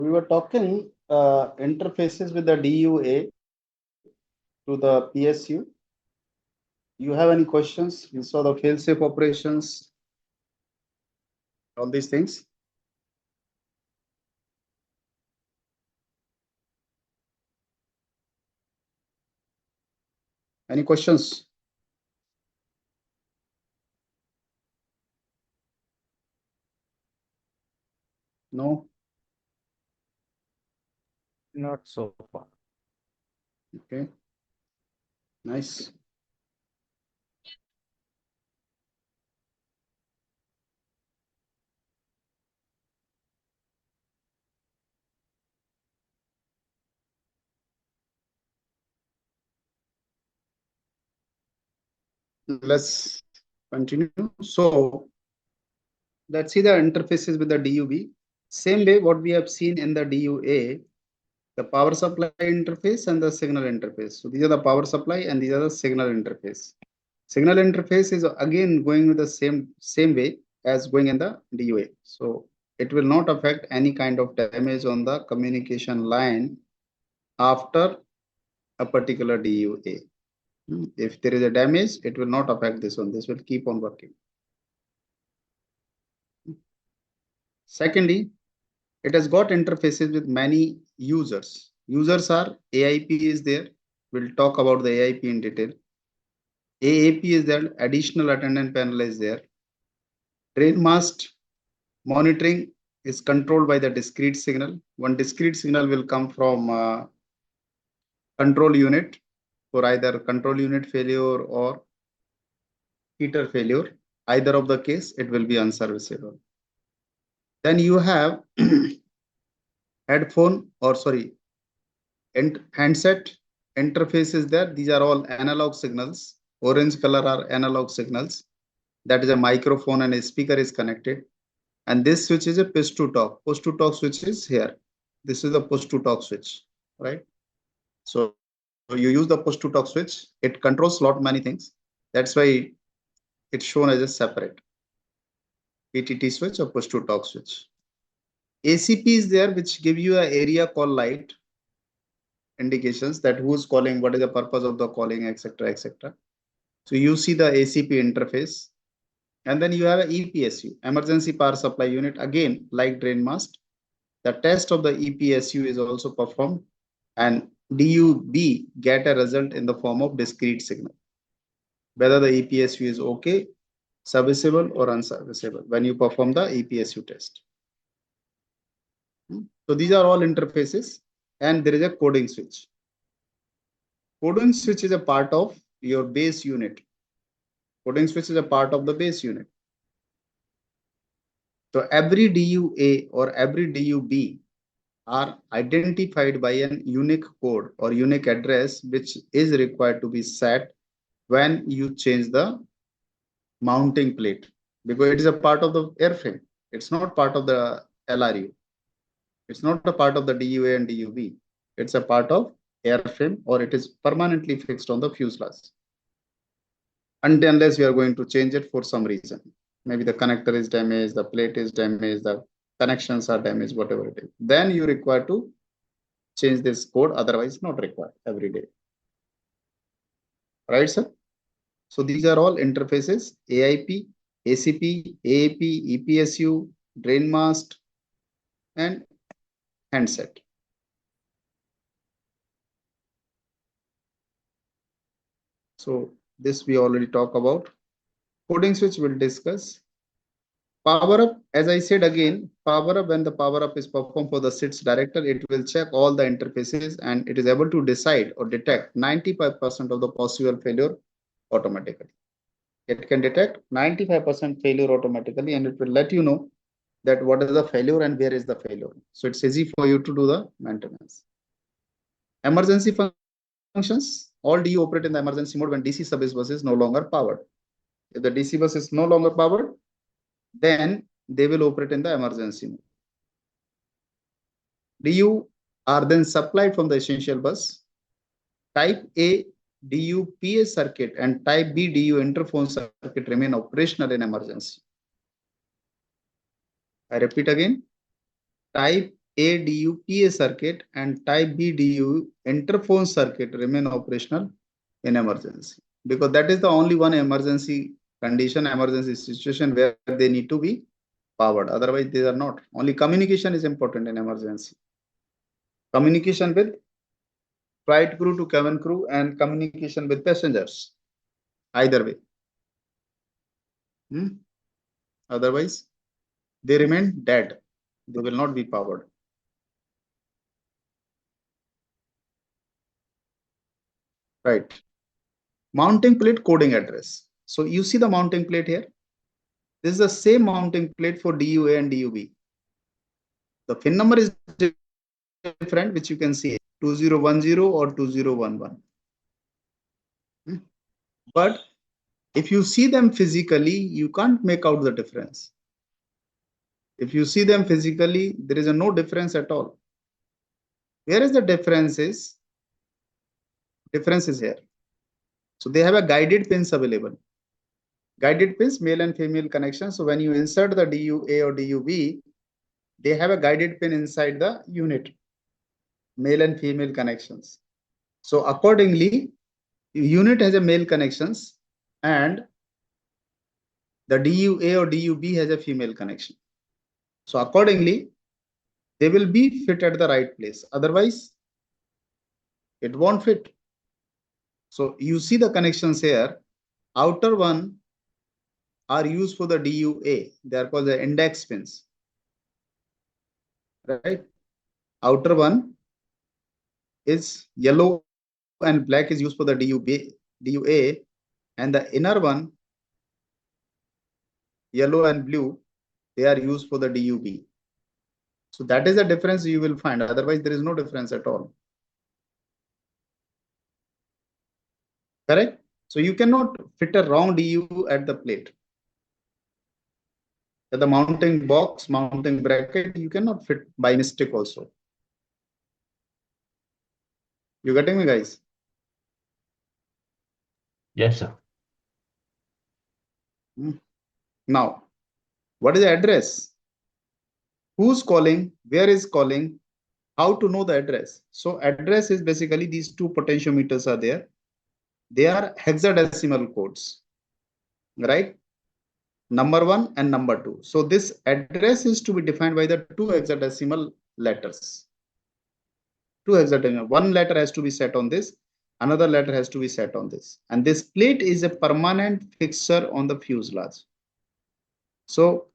We were talking interfaces with the DUA to the PSU. You have any questions? You saw the fail-safe operations, all these things. Any questions? No? Not so far. Okay. Nice. Let's continue. So let's see the interfaces with the DUB. Same way what we have seen in the DUA, the power supply interface and the signal interface. So these are the power supply and these are the signal interface. Signal interface is again going with the same way as going in the DUA. So it will not affect any kind of damage on the communication line after a particular DUA. If there is a damage, it will not affect this one. This will keep on working. Secondly, it has got interfaces with many users. Users are AIP is there. We'll talk about the AIP in detail. AAP is there. Additional attendant panel is there. Train mast monitoring is controlled by the discrete signal. One discrete signal will come from control unit for either control unit failure or heater failure. Either of the case, it will be unserviceable. Then you have headphone or sorry, handset interface is there. These are all analog signals. Orange color are analog signals. That is a microphone and a speaker is connected. And this switch is a push to talk. Push to talk switch is here. This is the push to talk switch, right? So you use the push to talk switch. It controls lot many things. That's why it's shown as a separate PTT switch or push to talk switch. ACP is there, which give you an area call light indications that who's calling, what is the purpose of the calling, etc., etc. So you see the ACP interface, and then you have an EPSU, emergency power supply unit. Again, like drain mast, the test of the EPSU is also performed, and DUB get a result in the form of discrete signal, whether the EPSU is okay, serviceable or unserviceable when you perform the EPSU test. So these are all interfaces, and there is a coding switch. Coding switch is a part of your base unit. Coding switch is a part of the base unit. So every DUA or every DUB are identified by an unique code or unique address which is required to be set when you change the mounting plate, because it is a part of the airframe. It's not part of the LRU. It's not a part of the DUA and DUB. It's a part of airframe, or it is permanently fixed on the fuselage. Unless we are going to change it for some reason. Maybe the connector is damaged, the plate is damaged, the connections are damaged, whatever it is. Then you require to change this code, otherwise not required every day. Right, sir? So these are all interfaces: AIP, ACP, AAP, EPSU, drain mast, and handset. So this we already talked about. Coding switch we'll discuss. Power up, as I said again, power up, when the power up is performed for the SITS director, it will check all the interfaces and it is able to decide or detect 95% of the possible failure automatically. It can detect 95% failure automatically, and it will let you know that what is the failure and where is the failure. So it's easy for you to do the maintenance. Emergency functions, all DU operate in the emergency mode when DC service bus is no longer powered. If the DC bus is no longer powered, then they will operate in the emergency mode. DU are then supplied from the essential bus. Type A DU PA circuit and type B DU interphone circuit remain operational in emergency. I repeat again, type A DU PA circuit and type B DU interphone circuit remain operational in emergency, because that is the only one emergency condition, emergency situation where they need to be powered. Otherwise, they are not. Only communication is important in emergency. Communication with flight crew to cabin crew and communication with passengers. Either way. Otherwise, they remain dead. They will not be powered. Right. Mounting plate coding address. So you see the mounting plate here. This is the same mounting plate for DUA and DUB. The pin number is different, which you can see 2010 or 2011. But if you see them physically, you can't make out the difference. If you see them physically, there is no difference at all. Where is the difference is? Difference is here. So they have a guided pins available. Guided pins, male and female connection. So when you insert the DUA or DUB, they have a guided pin inside the unit, male and female connections. So accordingly, unit has a male connections and the DUA or DUB has a female connection. So accordingly, they will be fit at the right place. Otherwise, it won't fit. So you see the connections here. Outer one are used for the DUA. They are called the index pins. Right? Outer one is yellow and black is used for the DUA, and the inner one, yellow and blue, they are used for the DUB. So that is the difference you will find. Otherwise, there is no difference at all. Correct? So you cannot fit a wrong DU at the plate. At the mounting box, mounting bracket, you cannot fit by mistake also. You getting me, guys? Yes, sir. Now, what is the address? Who's calling? Where is calling? How to know the address? So address is basically these two potentiometers are there. They are hexadecimal codes, right? Number 1 and number 2. So this address is to be defined by the two hexadecimal letters. Two hexadecimal. One letter has to be set on this. Another letter has to be set on this. And this plate is a permanent fixture on the fuselage. So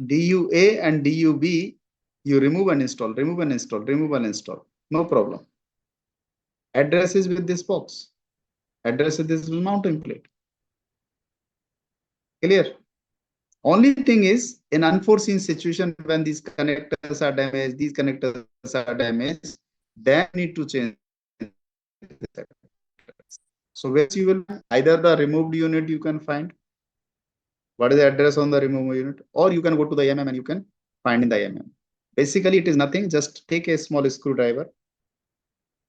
DUA and DUB, you remove and install, remove and install, remove and install. No problem. Address is with this box. Address is this mounting plate. Clear? Only thing is, in unforeseen situation, when these connectors are damaged, these connectors are damaged, then need to change. So where you will either the removed unit you can find. What is the address on the removed unit? Or you can go to the MM and you can find in the MM. Basically, it is nothing. Just take a small screwdriver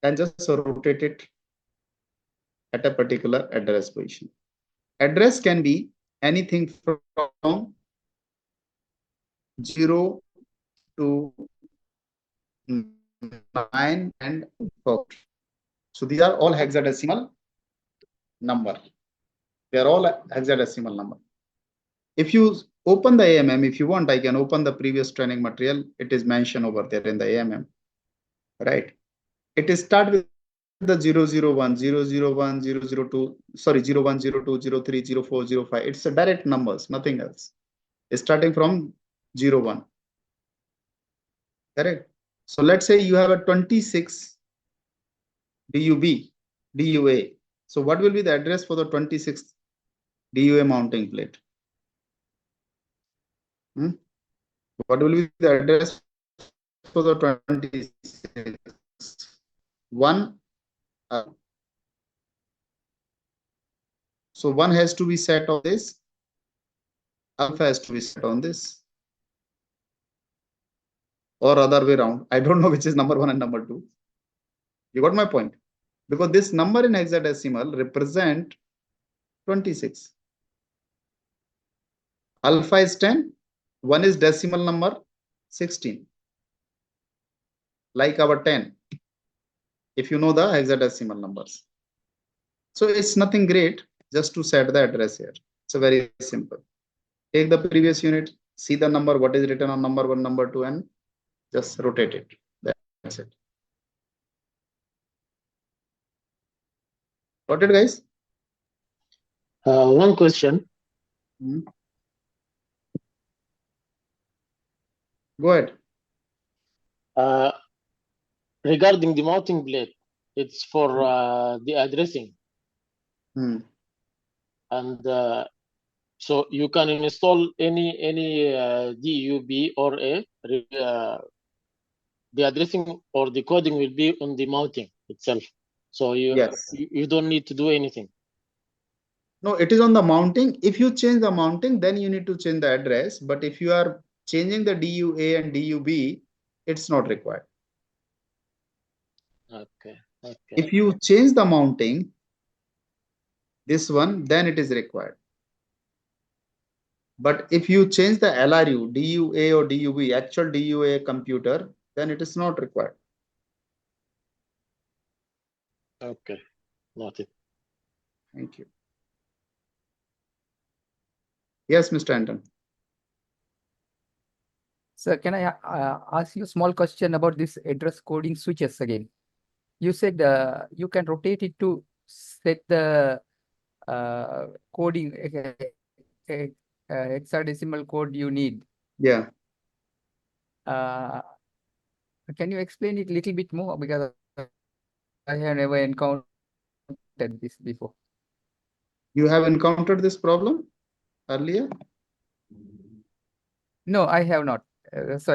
and just rotate it at a particular address position. Address can be anything from 0 to 9 and 4. So these are all hexadecimal number. They are all hexadecimal number. If you open the AMM, if you want, I can open the previous training material. It is mentioned over there in the AMM, right? It is start with the 001, 001, 002, sorry, 01, 02, 03, 04, 05. It's a direct numbers, nothing else. It's starting from 01. Correct? So let's say you have a 26 DUB, DUA. So what will be the address for the 26th DUA mounting plate? What will be the address for the 26th? One. So one has to be set on this. Alpha has to be set on this. Or other way around. I don't know which is number 1 and number 2. You got my point? Because this number in hexadecimal represent 26. Alpha is 10. 1 is decimal number 16. like our 10, if you know the hexadecimal numbers. So it's nothing great just to set the address here. It's a very simple. Take the previous unit, see the number, what is written on number 1, number 2, and just rotate it. That's it. Got it, guys? One question. Hmm. Go ahead. Regarding the mounting blade, it's for the addressing, Hmm. and so you can install any DUB or the addressing or the coding will be on the mounting itself. So Yes. you don't need to do anything. No, it is on the mounting. If you change the mounting, then you need to change the address. But if you are changing the DUA and DUB, it's not required. Okay. If you change the mounting, this one, then it is required. But if you change the LRU, DUA or DUB, actual DUA computer, then it is not required. Okay. Noted. Thank you. Yes, Mr. Anton. Sir, can I ask you a small question about this address coding switches again? You said you can rotate it to set the coding hexadecimal code you need. Yeah. Can you explain it a little bit more? Because I have never encountered this before. You have encountered this problem earlier? No, I have not. So